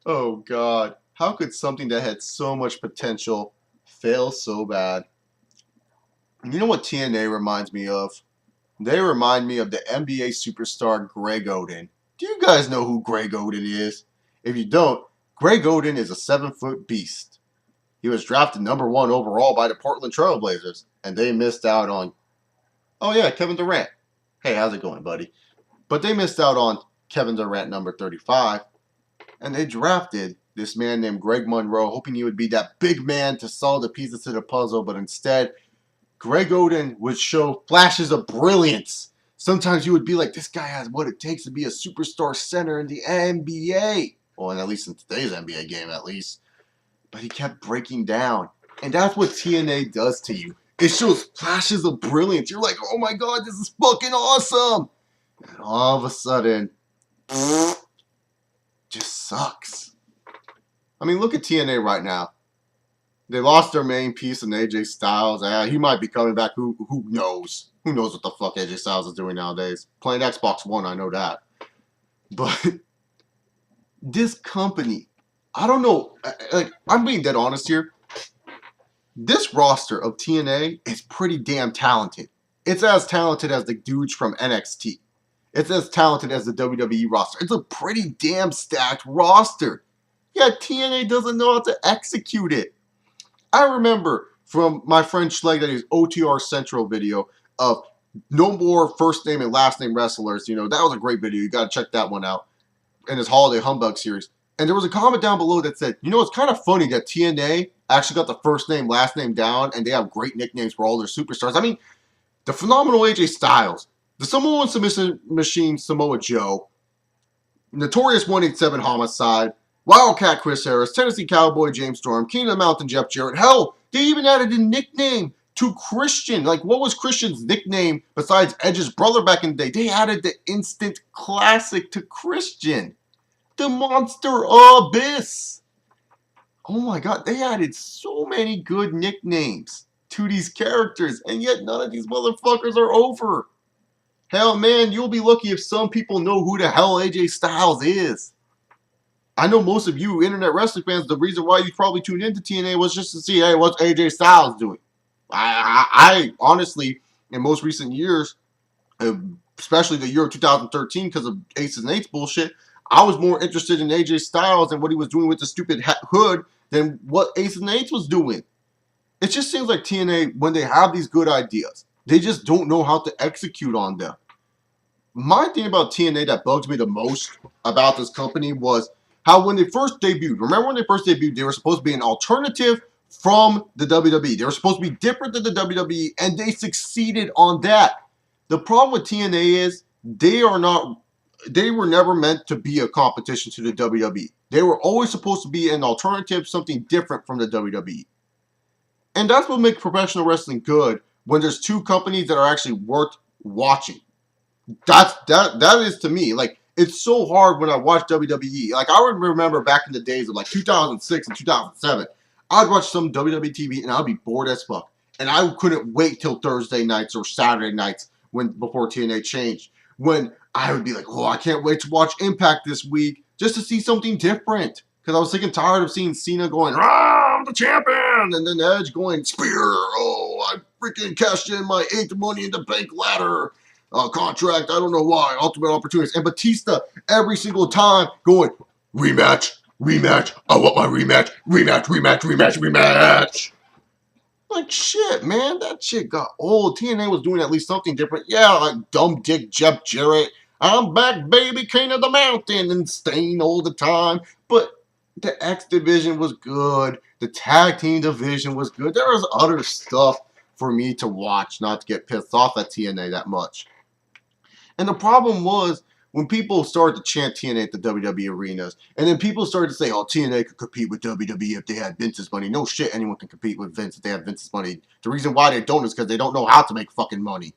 Oh God, how could something that had so much potential fail so bad? You know what TNA reminds me of? They remind me of the NBA superstar Greg Oden. Do you guys know who Greg Oden is? If you don't, Greg Oden is a 7-foot beast. He was drafted #1 overall by the Portland Trail Blazers, and they missed out on, oh yeah, Kevin Durant. Hey, how's it going, buddy? But they missed out on Kevin Durant number 35, and they drafted this man named Greg Monroe, hoping he would be that big man to solve the pieces to the puzzle, but instead, Greg Oden would show flashes of brilliance. Sometimes you would be like, this guy has what it takes to be a superstar center in the NBA. Well, and at least in today's NBA game, at least. But he kept breaking down. And that's what TNA does to you. It shows flashes of brilliance. You're like, oh my God, this is fucking awesome. And all of a sudden, just sucks. I mean, look at TNA right now. They lost their main piece in AJ Styles. He might be coming back. Who knows? Who knows what the fuck AJ Styles is doing nowadays? Playing Xbox One, I know that. But this company, I don't know. Like, I'm being dead honest here. This roster of TNA is pretty damn talented. It's as talented as the dudes from NXT. It's as talented as the WWE roster. It's a pretty damn stacked roster. Yet TNA doesn't know how to execute it. I remember from my friend Schleg that his OTR Central video of no more first name and last name wrestlers. You know, that was a great video. You got to check that one out. In his Holiday Humbug series. And there was a comment down below that said, you know, it's kind of funny that TNA actually got the first name, last name down, and they have great nicknames for all their superstars. I mean, the phenomenal AJ Styles, the Samoan Submission Machine Samoa Joe, Notorious 187 Homicide, Wildcat Chris Harris, Tennessee Cowboy James Storm, King of the Mountain Jeff Jarrett. Hell, they even added a nickname to Christian. Like, what was Christian's nickname besides Edge's brother back in the day? They added the instant classic to Christian. The Monster Abyss. Oh my God, they added so many good nicknames to these characters, and yet none of these motherfuckers are over. Hell, man, you'll be lucky if some people know who the hell AJ Styles is. I know most of you internet wrestling fans, the reason why you probably tuned into TNA was just to see, hey, what's AJ Styles doing? I honestly, in most recent years, especially the year of 2013 because of Aces and Eights bullshit, I was more interested in AJ Styles and what he was doing with the stupid hood than what Aces and Eights was doing. It just seems like TNA, when they have these good ideas, they just don't know how to execute on them. My thing about TNA that bugs me the most about this company was how when they first debuted, remember when they first debuted, they were supposed to be an alternative from the WWE. They were supposed to be different than the WWE, and they succeeded on that. The problem with TNA is they were never meant to be a competition to the WWE. They were always supposed to be an alternative, something different from the WWE. And that's what makes professional wrestling good, when there's two companies that are actually worth watching. That is to me, like, it's so hard when I watch WWE. Like, I would remember back in the days of like 2006 and 2007, I'd watch some WWE TV and I'd be bored as fuck. And I couldn't wait till Thursday nights or Saturday nights before TNA changed. When I would be like, oh, I can't wait to watch Impact this week just to see something different. Because I was sick and tired of seeing Cena going, I'm the champion! And then Edge going, Spear! Oh, I freaking cashed in my 8th Money in the Bank ladder contract. I don't know why. Ultimate Opportunities. And Batista every single time going, rematch, rematch. I want my rematch, rematch, rematch, rematch, rematch. Like, shit, man, that shit got old. TNA was doing at least something different. Yeah, like dumb dick Jeff Jarrett. I'm back, baby, king of the mountain, and Stain all the time. But the X division was good. The tag team division was good. There was other stuff for me to watch, not to get pissed off at TNA that much. And the problem was, when people started to chant TNA at the WWE arenas, and then people started to say, oh, TNA could compete with WWE if they had Vince's money. No shit, anyone can compete with Vince if they have Vince's money. The reason why they don't is because they don't know how to make fucking money.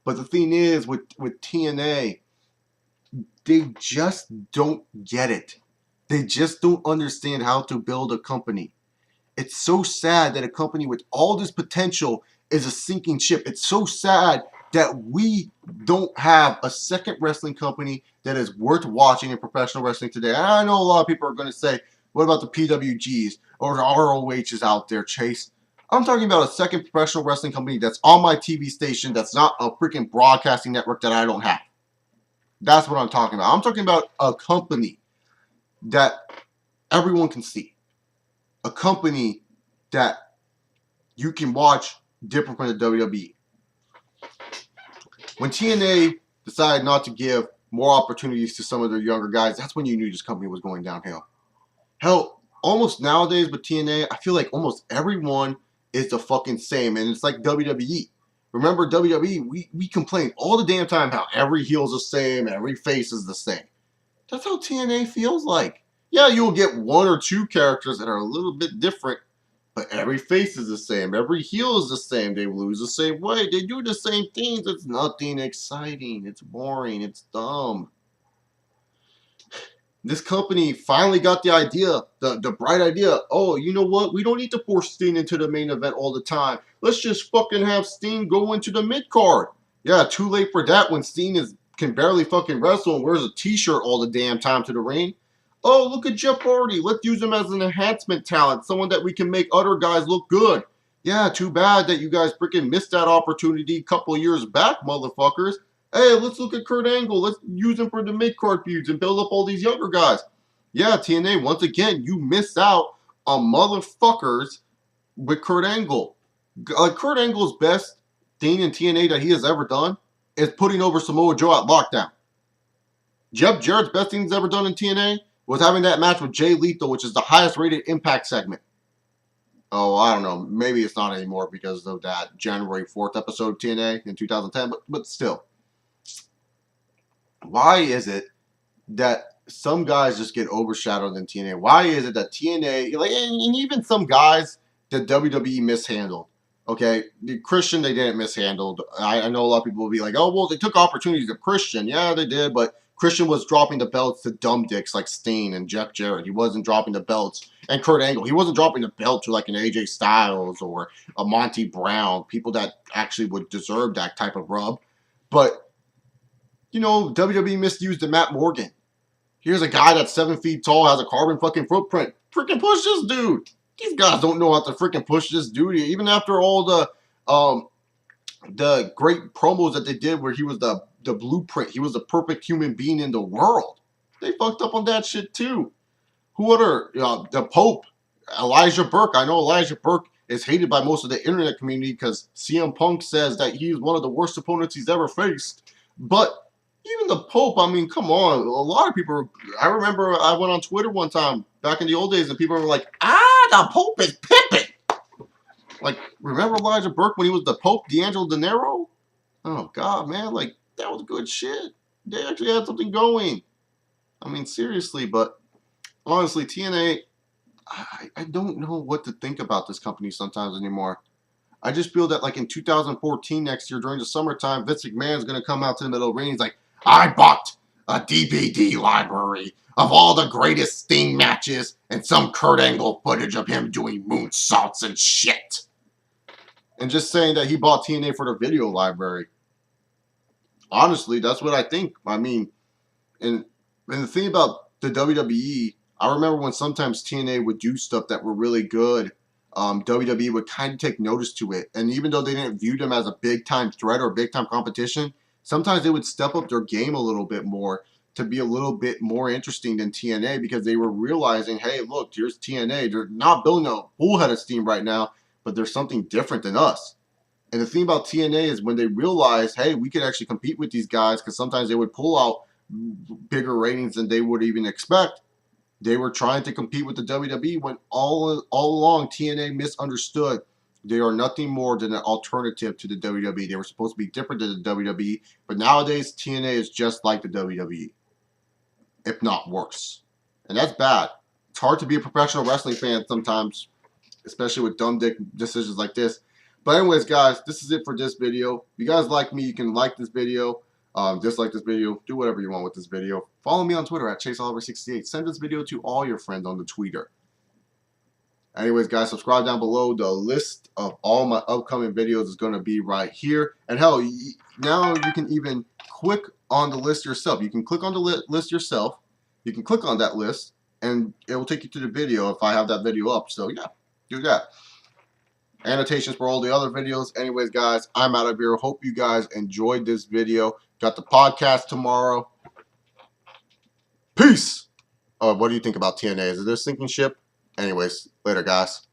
But the thing is, with TNA, they just don't get it. They just don't understand how to build a company. It's so sad that a company with all this potential is a sinking ship. It's so sad that we don't have a second wrestling company that is worth watching in professional wrestling today. And I know a lot of people are going to say, what about the PWGs or the ROHs out there, Chase? I'm talking about a second professional wrestling company that's on my TV station that's not a freaking broadcasting network that I don't have. That's what I'm talking about. I'm talking about a company that everyone can see. A company that you can watch different from the WWE. When TNA decided not to give more opportunities to some of their younger guys, that's when you knew this company was going downhill. Hell, almost nowadays with TNA, I feel like almost everyone is the fucking same, and it's like WWE. Remember WWE, we complain all the damn time how every heel's the same, every face is the same. That's how TNA feels like. Yeah, you'll get one or two characters that are a little bit different, but every face is the same. Every heel is the same. They lose the same way. They do the same things. It's nothing exciting. It's boring. It's dumb. This company finally got the idea, the bright idea. Oh, you know what? We don't need to force Steen into the main event all the time. Let's just fucking have Steen go into the mid card. Yeah, too late for that when Steen can barely fucking wrestle and wears a t-shirt all the damn time to the ring. Oh, look at Jeff Hardy. Let's use him as an enhancement talent, someone that we can make other guys look good. Yeah, too bad that you guys freaking missed that opportunity a couple years back, motherfuckers. Hey, let's look at Kurt Angle. Let's use him for the mid-card feuds and build up all these younger guys. Yeah, TNA, once again, you missed out on motherfuckers with Kurt Angle. Kurt Angle's best thing in TNA that he has ever done is putting over Samoa Joe at Lockdown. Jeff Jarrett's best thing he's ever done in TNA was having that match with Jay Lethal, which is the highest rated Impact segment. Oh, I don't know. Maybe it's not anymore because of that January 4th episode of TNA in 2010, but still. Why is it that some guys just get overshadowed in TNA? Why is it that TNA, like, and even some guys that WWE mishandled? Okay, the Christian they didn't mishandle. I know a lot of people will be like, oh well, they took opportunities of Christian. Yeah, they did, but Christian was dropping the belts to dumb dicks like Steen and Jeff Jarrett. He wasn't dropping the belts, and Kurt Angle. He wasn't dropping the belt to like an AJ Styles or a Monty Brown, people that actually would deserve that type of rub. But you know, WWE misused the Matt Morgan. Here's a guy that's 7 feet tall, has a carbon fucking footprint. Freaking push this dude. These guys don't know how to freaking push this dude. Even after all the great promos that they did where he was the blueprint, he was the perfect human being in the world. They fucked up on that shit too. Who other? The Pope, Elijah Burke. I know Elijah Burke is hated by most of the internet community because CM Punk says that he's one of the worst opponents he's ever faced. But even the Pope, I mean, come on. A lot of people, I remember I went on Twitter one time back in the old days and people were like, the Pope is pimping. Like, remember Elijah Burke when he was the Pope, D'Angelo De Niro? Oh, God, man. Like, that was good shit. They actually had something going. I mean, seriously, but honestly, TNA, I don't know what to think about this company sometimes anymore. I just feel that, like, in 2014 next year during the summertime, Vince McMahon's going to come out to the middle of the ring. He's like, I bought a DVD library of all the greatest Sting matches and some Kurt Angle footage of him doing moonsaults and shit. And just saying that he bought TNA for the video library. Honestly, that's what I think. I mean, and the thing about the WWE, I remember when sometimes TNA would do stuff that were really good. WWE would kind of take notice to it. And even though they didn't view them as a big-time threat or big-time competition, sometimes they would step up their game a little bit more to be a little bit more interesting than TNA because they were realizing, hey, look, here's TNA. They're not building a full head of steam right now, but there's something different than us. And the thing about TNA is when they realized, hey, we could actually compete with these guys because sometimes they would pull out bigger ratings than they would even expect. They were trying to compete with the WWE when all along TNA misunderstood. They are nothing more than an alternative to the WWE. They were supposed to be different than the WWE, but nowadays TNA is just like the WWE, if not worse. And that's bad. It's hard to be a professional wrestling fan sometimes, especially with dumb dick decisions like this. But anyways, guys, this is it for this video. If you guys like me, you can like this video. Dislike this video, do whatever you want with this video. Follow me on Twitter at ChaseOliver68. Send this video to all your friends on the Twitter. Anyways, guys, subscribe down below. The list of all my upcoming videos is going to be right here. And hell, now you can even click on the list yourself. You can click on the list yourself. You can click on that list, and it will take you to the video if I have that video up. So, yeah, do that. Annotations for all the other videos. Anyways, guys, I'm out of here. Hope you guys enjoyed this video. Got the podcast tomorrow. Peace! What do you think about TNA? Is it a sinking ship? Anyways, later, guys.